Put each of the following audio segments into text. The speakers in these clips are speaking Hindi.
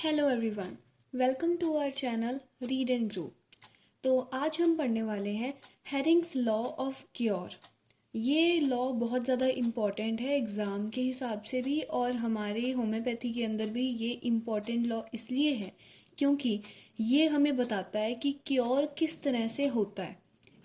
Hello everyone, welcome to our channel read and grow. तो आज हम पढ़ने वाले हैं हेरिंग्स लॉ ऑफ क्योर। ये लॉ बहुत ज़्यादा इम्पॉर्टेंट है एग्ज़ाम के हिसाब से भी, और हमारे होम्योपैथी के अंदर भी ये इम्पॉर्टेंट लॉ इसलिए है क्योंकि ये हमें बताता है कि क्योर किस तरह से होता है।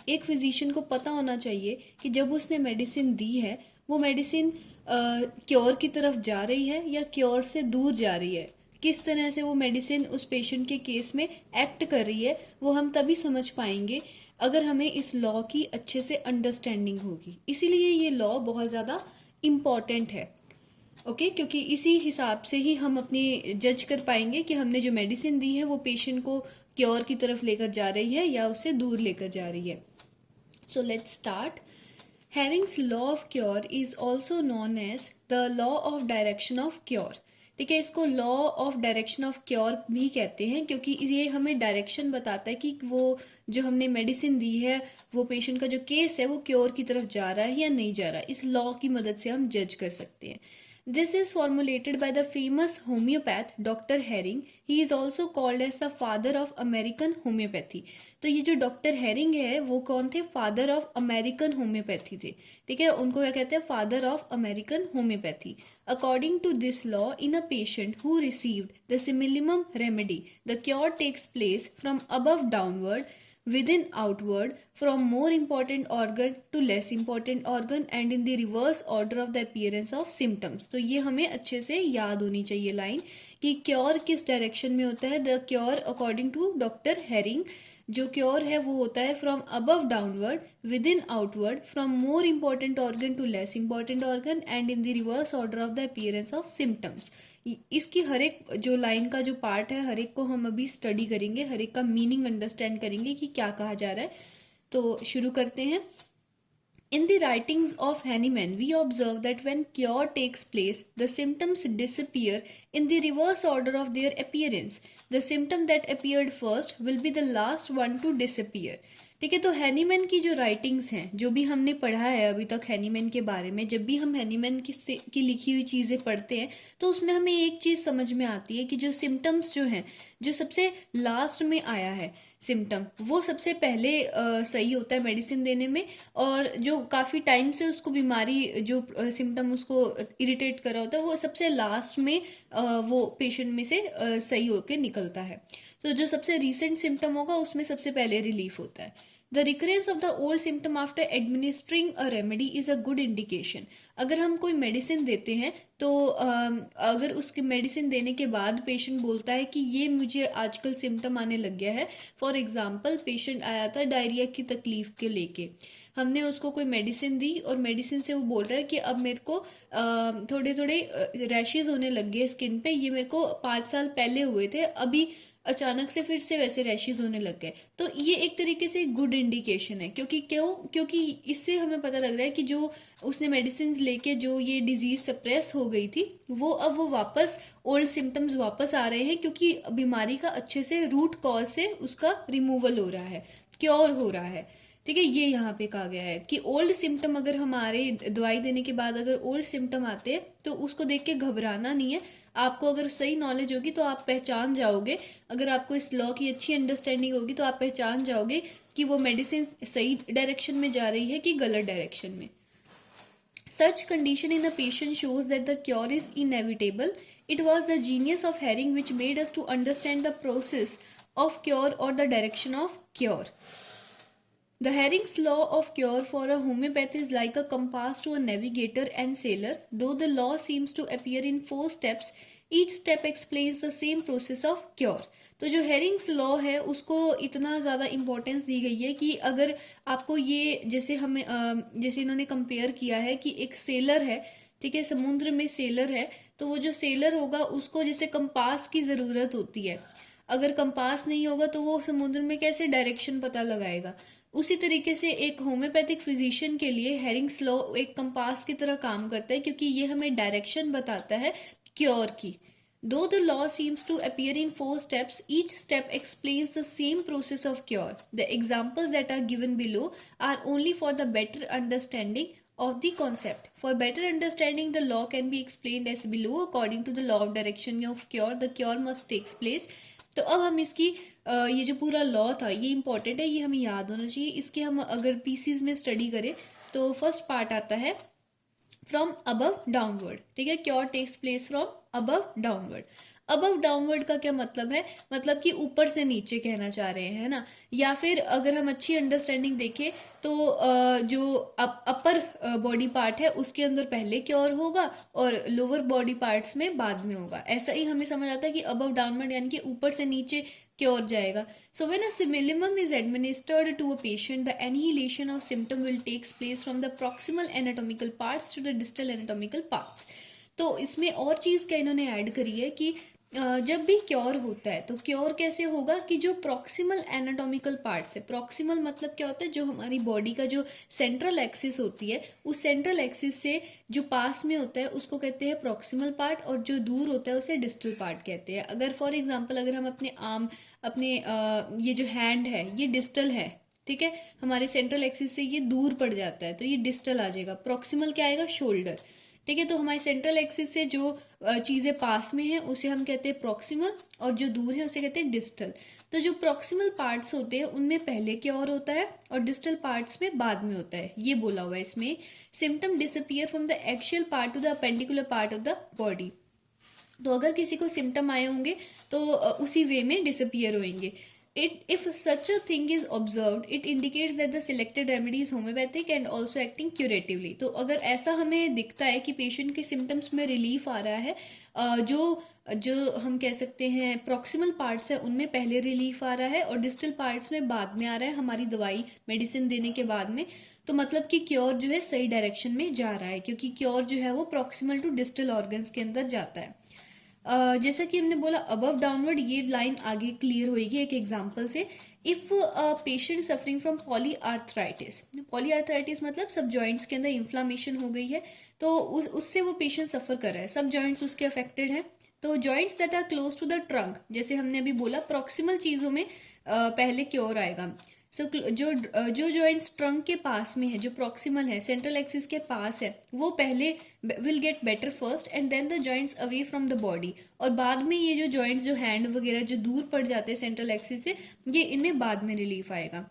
एक फिजिशियन को पता होना चाहिए कि जब उसने मेडिसिन दी है वो मेडिसिन क्योर की तरफ जा रही है या क्योर से दूर जा रही है। किस तरह से वो मेडिसिन उस पेशेंट के केस में एक्ट कर रही है वो हम तभी समझ पाएंगे अगर हमें इस लॉ की अच्छे से अंडरस्टैंडिंग होगी। इसीलिए ये लॉ बहुत ज़्यादा इम्पॉर्टेंट है। ओके, क्योंकि इसी हिसाब से ही हम अपनी जज कर पाएंगे कि हमने जो मेडिसिन दी है वो पेशेंट को क्योर की तरफ लेकर जा रही है या उससे दूर लेकर जा रही है। So let's start. Hering's law of cure is also known as the law of direction of cure. ठीक है, इसको law of direction of cure भी कहते हैं क्योंकि ये हमें डायरेक्शन बताता है कि वो जो हमने मेडिसिन दी है वो पेशेंट का जो केस है वो क्योर की तरफ जा रहा है या नहीं जा रहा है। इस लॉ की मदद से हम जज कर सकते हैं। This is formulated by the famous homeopath Dr. Herring. He is also called as the father of American homeopathy. तो ये जो डॉक्टर हेरिंग है वो कौन थे? फादर ऑफ अमेरिकन होम्योपैथी थे। ठीक है, उनको क्या कहते हैं? Father of American homeopathy. According to this law, in a patient who received the similimum remedy, the cure takes place from above downward, within outward, from more important organ to less important organ, and in the reverse order of the appearance of symptoms. तो ये हमें अच्छे से याद होनी चाहिए लाइन कि क्योर किस डायरेक्शन में होता है। The cure according to doctor Hering, जो क्योर है वो होता है from above downward, within outward, from more important organ to less important organ, and in the reverse order of the appearance of symptoms. इसकी हर एक जो लाइन का जो पार्ट है हर एक को हम अभी स्टडी करेंगे, हर एक का मीनिंग अंडरस्टैंड करेंगे कि क्या कहा जा रहा है। तो शुरू करते हैं। In the writings of Hahnemann, we observe that when cure takes place, the symptoms disappear in the reverse order of their appearance. The symptom that appeared first will be the last one to disappear. ठीक है, तो हैनीमैन की जो राइटिंग्स हैं, जो भी हमने पढ़ा है अभी तक हैनीमैन के बारे में, जब भी हम हैनीमैन की लिखी हुई चीज़ें पढ़ते हैं तो उसमें हमें एक चीज़ समझ में आती है कि जो सिम्टम्स जो हैं, जो सबसे लास्ट में आया है सिम्टम, वो सबसे पहले सही होता है मेडिसिन देने में, और जो काफ़ी टाइम से उसको बीमारी जो सिम्टम उसको इरिटेट कर रहा होता है वो सबसे लास्ट में वो पेशेंट में से सही होकर निकलता है। तो जो सबसे रिसेंट सिम्टम होगा उसमें सबसे पहले रिलीफ होता है। The recurrence of the old symptom after administering a remedy is a good indication. अगर हम कोई मेडिसिन देते हैं तो अगर उसकी मेडिसिन देने के बाद पेशेंट बोलता है कि ये मुझे आजकल सिम्टम आने लग गया है, फॉर एग्जाम्पल पेशेंट आया था डायरिया की तकलीफ के लेके, हमने उसको कोई मेडिसिन दी और मेडिसिन से वो बोल रहा है कि अब मेरे को थोड़े थोड़े रैशेज होने लग गए स्किन पे, ये मेरे को 5 साल पहले हुए थे, अभी अचानक से फिर से वैसे रैशेज होने लग गए। तो ये एक तरीके से गुड इंडिकेशन है क्योंकि इससे हमें पता लग रहा है कि जो उसने मेडिसिन लेके जो ये डिजीज सप्रेस हो गई थी वो वापस ओल्ड सिम्टम्स वापस आ रहे हैं, क्योंकि बीमारी का अच्छे से रूट कॉज से उसका रिमूवल हो रहा है, क्योर हो रहा है। ठीक है, ये यहाँ पे कहा गया है कि ओल्ड सिम्टम, अगर हमारे दवाई देने के बाद अगर ओल्ड सिम्टम आते हैं तो उसको देख के घबराना नहीं है। आपको अगर सही नॉलेज होगी तो आप पहचान जाओगे, अगर आपको इस लॉ की अच्छी अंडरस्टैंडिंग होगी तो आप पहचान जाओगे कि वो मेडिसिन सही डायरेक्शन में जा रही है कि गलत डायरेक्शन में। Such condition in a patient shows that the cure is inevitable. It was the genius of Herring which made us to understand the process of cure or the direction of cure. The Herring's law of cure for a homeopath is like a compass to a navigator and sailor. Though the law seems to appear in 4 steps, each step explains the same process of cure. तो जो हेरिंग्स लॉ है उसको इतना ज़्यादा इम्पोर्टेंस दी गई है कि अगर आपको ये जैसे इन्होंने कंपेयर किया है कि एक सेलर है, ठीक है, समुद्र में सेलर है, तो वो जो सेलर होगा उसको जैसे कंपास की ज़रूरत होती है, अगर कंपास नहीं होगा तो वो समुद्र में कैसे डायरेक्शन पता लगाएगा। उसी तरीके से एक होम्योपैथिक फिजिशियन के लिए हेरिंग्स लॉ एक कंपास की तरह काम करता है, क्योंकि ये हमें डायरेक्शन बताता है क्योर की। Though the law seems to appear in 4 steps, each step explains the same process of cure. The examples that are given below are only for the better understanding of the concept. For better understanding, the law can be explained as below. According to the law of direction of cure, the cure must takes place. तो अब हम इसकी ये जो पूरा लॉ था ये इंपॉर्टेंट है, ये हमें याद होना चाहिए. इसके हम अगर पीसीज में स्टडी करें तो फर्स्ट पार्ट आता है फ्रॉम अबव डाउनवर्ड. ठीक है, cure takes place from above downward. Above downward का क्या मतलब है, मतलब कि ऊपर से नीचे कहना चाह रहे हैं, है ना. या फिर अगर हम अच्छी अंडरस्टैंडिंग देखें तो जो अपर बॉडी पार्ट है उसके अंदर पहले क्योर होगा और लोअर बॉडी पार्ट्स में बाद में होगा. ऐसा ही हमें समझ आता है कि अबव डाउनवर्ड यानी कि ऊपर से नीचे क्योर जाएगा. So when a similimum is administered to a patient, the annihilation of symptom will takes place from the proximal anatomical parts to the distal anatomical parts. तो इसमें और चीज क्या इन्होंने ऐड करी है कि जब भी क्योर होता है तो क्योर कैसे होगा कि जो प्रॉक्सिमल एनाटॉमिकल पार्ट्स है, प्रॉक्सिमल मतलब क्या होता है, जो हमारी बॉडी का जो सेंट्रल एक्सिस होती है उस सेंट्रल एक्सिस से जो पास में होता है उसको कहते हैं प्रॉक्सिमल पार्ट, और जो दूर होता है उसे डिस्टल पार्ट कहते हैं. अगर फॉर एग्जाम्पल अगर हम अपने आर्म, अपने ये जो हैंड है ये डिस्टल है, ठीक है, हमारे सेंट्रल एक्सिस से ये दूर पड़ जाता है तो ये डिस्टल आ जाएगा. प्रॉक्सिमल क्या आएगा, शोल्डर. ठीक है, तो हमारे सेंट्रल एक्सिस से जो चीजें पास में हैं उसे हम कहते हैं प्रॉक्सिमल, और जो दूर है उसे कहते हैं डिस्टल. तो जो प्रॉक्सिमल पार्ट्स होते हैं उनमें पहले क्योर होता है और डिस्टल पार्ट्स में बाद में होता है, ये बोला हुआ है इसमें. Symptom disappear from the axial part two the appendicular part of the body. तो अगर किसी को सिम्टम आए होंगे तो उसी वे में डिसअपियर होंगे. If such a thing is observed, it indicates that the selected remedy is homeopathic and also acting curatively. तो अगर ऐसा हमें दिखता है कि पेशेंट के सिम्टम्स में रिलीफ आ रहा है, जो हम कह सकते हैं प्रॉक्सिमल पार्ट्स है उनमें पहले रिलीफ आ रहा है और डिस्टल पार्ट्स में बाद में आ रहा है हमारी दवाई मेडिसिन देने के बाद में, तो मतलब कि क्योर जो है सही डायरेक्शन में जा रहा है, क्योंकि क्योर जो है वो प्रॉक्सिमल टू डिस्टल ऑर्गन्स के अंदर जाता है. जैसा कि हमने बोला अबव डाउनवर्ड, ये लाइन आगे क्लियर होगी एक एग्जांपल से. If patient suffering from polyarthritis, polyarthritis मतलब सब जॉइंट्स के अंदर इन्फ्लामेशन हो गई है तो उससे वो पेशेंट सफर कर रहा है, सब जॉइंट्स उसके अफेक्टेड है. तो joints that are close to the trunk, जैसे हमने अभी बोला प्रॉक्सिमल चीजों में पहले क्योर आएगा. सो जो जॉइंट्स ट्रंक के पास में है, जो प्रॉक्सिमल है, सेंट्रल एक्सिस के पास है, वो पहले will get better first and then the joints away from the body. और बाद में ये जो जॉइंट्स जो हैंड वगैरह जो दूर पड़ जाते हैं सेंट्रल एक्सिस से, ये इनमें बाद में रिलीफ आएगा.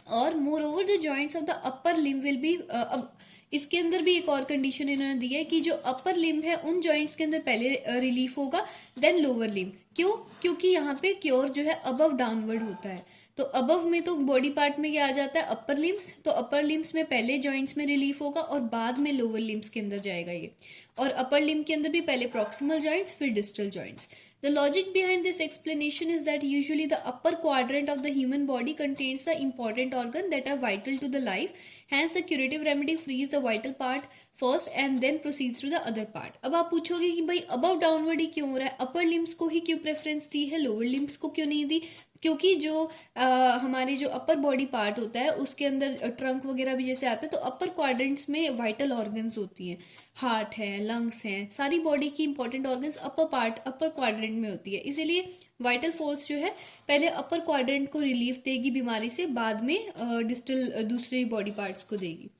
और more over the joints of the upper limb will be, अब इसके अंदर भी एक और कंडीशन इन्होंने दी है कि जो अपर लिम्ब है उन जॉइंट्स के अंदर पहले रिलीफ होगा देन लोअर लिम्ब. क्यों? क्योंकि यहाँ पे क्योर जो है अबव डाउनवर्ड होता है. तो अबव में तो बॉडी पार्ट में क्या आ जाता है, अपर लिम्स. तो अपर लिम्स में पहले जॉइंट्स में रिलीफ होगा और बाद में लोअर लिम्स के अंदर जाएगा ये. और अपर लिम्ब के अंदर भी पहले प्रॉक्सिमल जॉइंट्स फिर distal joints. The logic behind this explanation is that usually the upper quadrant of the human body contains the important organ that are vital to the life. Hence, the curative remedy frees the vital part first and then proceeds to the other part. अब आप पूछोगे कि भाई above downward ही क्यों हो रहा है, अपर लिम्स को ही क्यों प्रेफरेंस दी है, लोअर लिम्स को क्यों नहीं दी? क्योंकि जो हमारे जो अपर बॉडी पार्ट होता है उसके अंदर ट्रंक वगैरह भी जैसे आता है तो अपर क्वाड्रेंट्स में वाइटल ऑर्गन्स होती हैं, हार्ट है, लंग्स हैं, सारी बॉडी की इंपॉर्टेंट ऑर्गन्स अपर क्वाड्रेंट में होती है. इसीलिए वाइटल फोर्स जो है पहले अपर क्वाड्रेंट को रिलीफ देगी बीमारी से, बाद में डिस्टल दूसरे बॉडी पार्ट्स को देगी.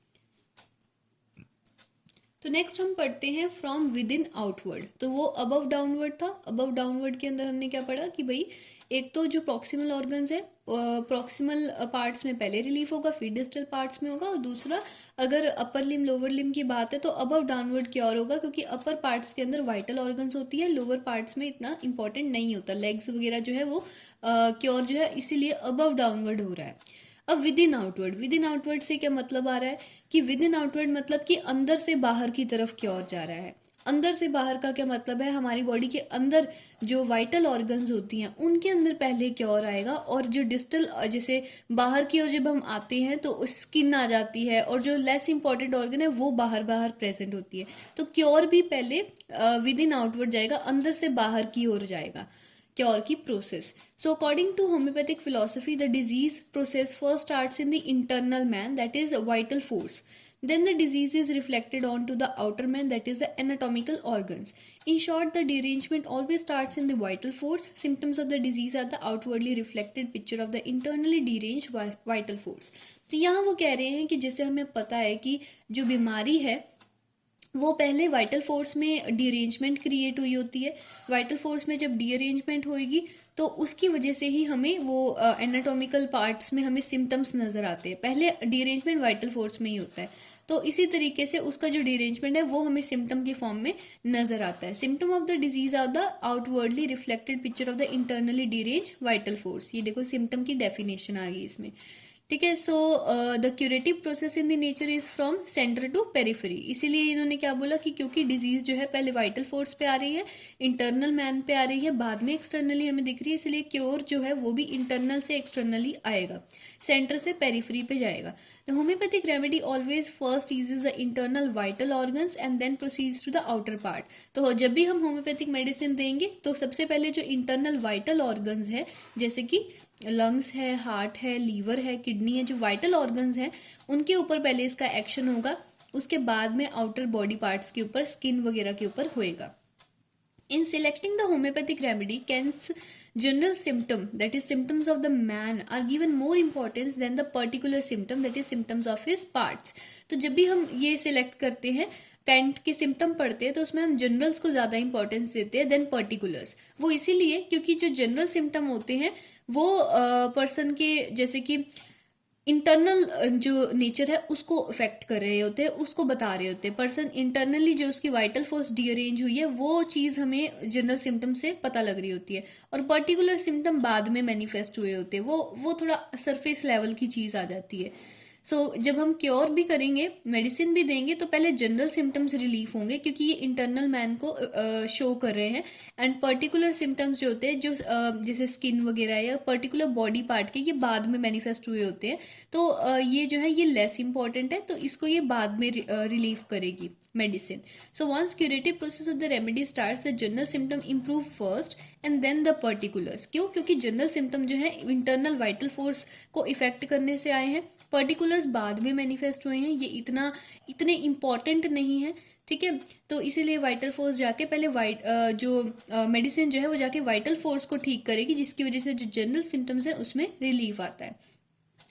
तो नेक्स्ट हम पढ़ते हैं फ्रॉम विद इन आउटवर्ड. तो वो अबव डाउनवर्ड था. अबव डाउनवर्ड के अंदर हमने क्या पढ़ा कि भाई एक तो जो प्रॉक्सिमल ऑर्गन्स है प्रॉक्सिमल पार्ट्स में पहले रिलीफ होगा फिर डिस्टल पार्ट्स में होगा, और दूसरा अगर अपर लिम लोअर लिम की बात है तो अबव डाउनवर्ड क्योर होगा क्योंकि अपर पार्ट्स के अंदर वाइटल ऑर्गन्स होती है, लोअर पार्ट्स में इतना इंपॉर्टेंट नहीं होता, लेग्स वगैरह जो है वो क्योर जो है इसीलिए अबव डाउनवर्ड हो रहा है. अब with in outward, with in outward से क्या मतलब आ रहा है कि विद इन आउटवर्ड मतलब कि अंदर से बाहर की तरफ क्योर जा रहा है. अंदर से बाहर का क्या मतलब है, हमारी बॉडी के अंदर जो वाइटल ऑर्गन्स होती हैं उनके अंदर पहले क्योर आएगा, और जो डिस्टल जैसे बाहर की ओर जब हम आते हैं तो स्किन आ जाती है और जो लेस इंपॉर्टेंट ऑर्गन है वो बाहर बाहर प्रेजेंट होती है. तो क्योर भी पहले विद इन आउटवर्ड जाएगा, अंदर से बाहर की ओर जाएगा क्योर की process. So according to homeopathic philosophy the disease process first starts in the internal man, that is vital force. then the disease is reflected onto the outer man, that is the anatomical organs. In short, the derangement always starts in the vital force. Symptoms of the disease are the outwardly reflected picture of the internally deranged vital force. तो यहाँ वो कह रहे हैं कि जैसे हमें पता है कि जो बीमारी है वो पहले वाइटल फोर्स में डीअरेंजमेंट क्रिएट हुई होती है। वाइटल फोर्स में जब डीअरेंजमेंट होएगी तो उसकी वजह से ही हमें वो एनाटॉमिकल पार्ट्स में हमें सिम्टम्स नजर आते हैं। पहले डीअरेंजमेंट वाइटल फोर्स में ही होता है, तो इसी तरीके से उसका जो डीअरेंजमेंट है वो हमें सिम्टम के फॉर्म में नजर आता है। Symptom of the disease are the outwardly reflected picture of the internally derange vital force. ये देखो सिम्टम की डेफिनेशन आ गई इसमें, ठीक है। So the curative process in the nature is from centre to periphery. इसीलिए इन्होंने क्या बोला कि क्योंकि डिजीज जो है पहले वाइटल फोर्स पे आ रही है, इंटरनल मैन पे आ रही है, बाद में एक्सटर्नली हमें दिख रही है, इसलिए क्योर जो है वो भी इंटरनल से एक्सटर्नली आएगा, सेंटर से पेरिफेरी पे जाएगा। The homeopathic remedy always first uses the internal vital organs and then proceeds to the outer part. तो जब भी हम होम्योपैथिक मेडिसिन देंगे तो सबसे पहले जो इंटरनल वाइटल ऑर्गन्स है, जैसे कि लंग्स है, हार्ट है, लीवर है, किडनी है, जो वाइटल ऑर्गन्स हैं उनके ऊपर पहले इसका एक्शन होगा, उसके बाद में आउटर बॉडी पार्ट्स के ऊपर, स्किन वगैरह के ऊपर होएगा। In selecting the homeopathic remedy, Kent's general symptom, that is symptoms of the man, are given more importance than the particular symptom, that is symptoms of his parts. तो जब भी हम ये सिलेक्ट करते हैं, कैंट के सिम्टम पढ़ते हैं, तो उसमें हम जनरल्स को ज्यादा इंपॉर्टेंस देते हैं देन पर्टिकुलर्स। वो इसीलिए क्योंकि जो जनरल सिम्टम होते हैं वो पर्सन के जैसे कि इंटरनल जो नेचर है उसको इफेक्ट कर रहे होते हैं, उसको बता रहे होते हैं। पर्सन इंटरनली जो उसकी वाइटल फोर्स डीअरेंज हुई है वो चीज हमें जनरल सिम्टम से पता लग रही होती है, और पर्टिकुलर सिम्टम बाद में मैनिफेस्ट हुए होते हैं, वो थोड़ा सरफेस लेवल की चीज आ जाती है। जब हम क्योर भी करेंगे, मेडिसिन भी देंगे, तो पहले जनरल सिम्टम्स रिलीफ होंगे क्योंकि ये इंटरनल मैन को शो कर रहे हैं, एंड पर्टिकुलर सिम्टम्स जो होते हैं जो जैसे स्किन वगैरह या पर्टिकुलर बॉडी पार्ट के, ये बाद में मैनिफेस्ट हुए होते हैं। तो ये जो है ये लेस इंपॉर्टेंट है, तो इसको ये बाद में रिलीफ करेगी medicine. So once curative process of the remedy starts, the general symptom improve first and then the particulars. क्यों? क्योंकि जनरल सिम्टम जो है इंटरनल वाइटल फोर्स को इफेक्ट करने से आए हैं, पर्टिकुलर्स बाद में मैनिफेस्ट हुए हैं, ये इतने इंपॉर्टेंट नहीं है, ठीक है। तो इसीलिए वाइटल फोर्स जाके पहले जो मेडिसिन जो है वो जाके वाइटल फोर्स को ठीक करेगी, जिसकी वजह से जो जनरल सिम्टम्स है उसमें रिलीफ आता है।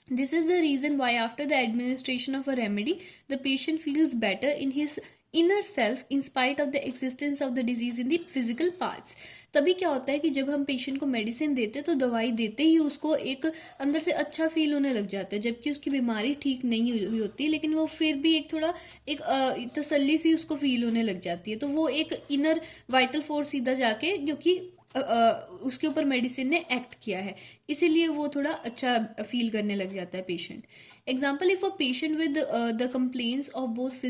This is the reason why after the administration of a remedy, the patient feels better in his inner self in spite of the existence of the disease in the physical parts. तभी क्या होता है कि जब हम पेशेंट को मेडिसिन देते तो दवाई देते ही उसको एक अंदर से अच्छा फील होने लग जाता है, जबकि उसकी बीमारी ठीक नहीं हुई होती, लेकिन वो फिर भी एक थोड़ा एक तसल्ली सी उसको फील होने लग जाती है। तो वो एक इनर वाइटल फोर्स सीधा जाके क्योंकि उसके ऊपर मेडिसिन ने एक्ट किया है, इसीलिए वो थोड़ा अच्छा फील करने लग जाता है patient. Example, if a patient with the complaints of both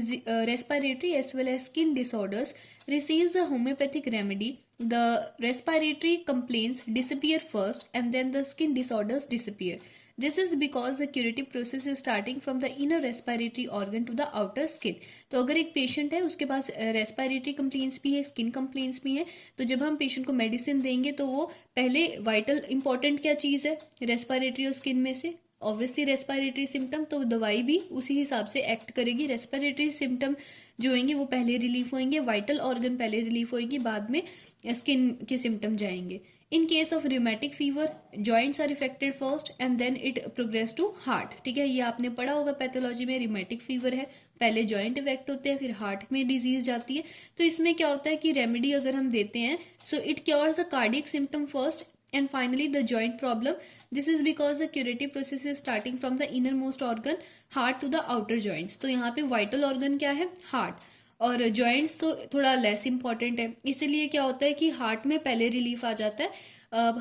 respiratory as well as skin disorders receives a homeopathic remedy, the respiratory complaints disappear first and then the skin disorders disappear. This is because the curative process is starting from the inner respiratory organ to the outer skin. तो अगर एक पेशेंट है उसके पास रेस्पिरेटरी कंप्लेंट्स भी है, स्किन कंप्लेंट्स भी है, तो जब हम पेशेंट को मेडिसिन देंगे तो वो पहले वाइटल इंपॉर्टेंट क्या चीज़ है रेस्पिरेटरी और स्किन में से, ऑब्वियसली रेस्पिरेटरी सिम्टम, तो दवाई भी उसी हिसाब से एक्ट करेगी। रेस्पिरेटरी सिम्टम जो होंगे वो पहले रिलीफ होंगे, वाइटल ऑर्गन पहले रिलीफ होगी, बाद में स्किन के सिम्टम जाएंगे। In case of rheumatic fever, joints are affected first and then it progress to heart, ठीक है। ये आपने पढ़ा होगा पैथोलॉजी में, रिमेटिक फीवर है, पहले जॉइंट इफेक्ट होते हैं, फिर हार्ट में डिजीज जाती है। तो इसमें क्या होता है कि रेमेडी अगर हम देते हैं, so it cures the cardiac symptom first and finally the joint problem. This is because the curative process is starting from the innermost organ heart to the outer joints. तो यहाँ पे vital organ क्या है? heart, और joints तो थोड़ा less important है, इसलिए क्या होता है कि heart में पहले relief आ जाता है,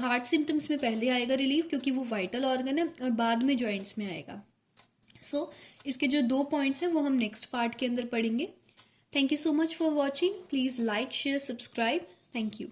heart symptoms में पहले आएगा relief क्योंकि वो vital organ है, और बाद में joints में आएगा। So इसके जो 2 points हैं वो हम next part के अंदर पढ़ेंगे। Thank you so much for watching. Please like, share, subscribe. Thank you.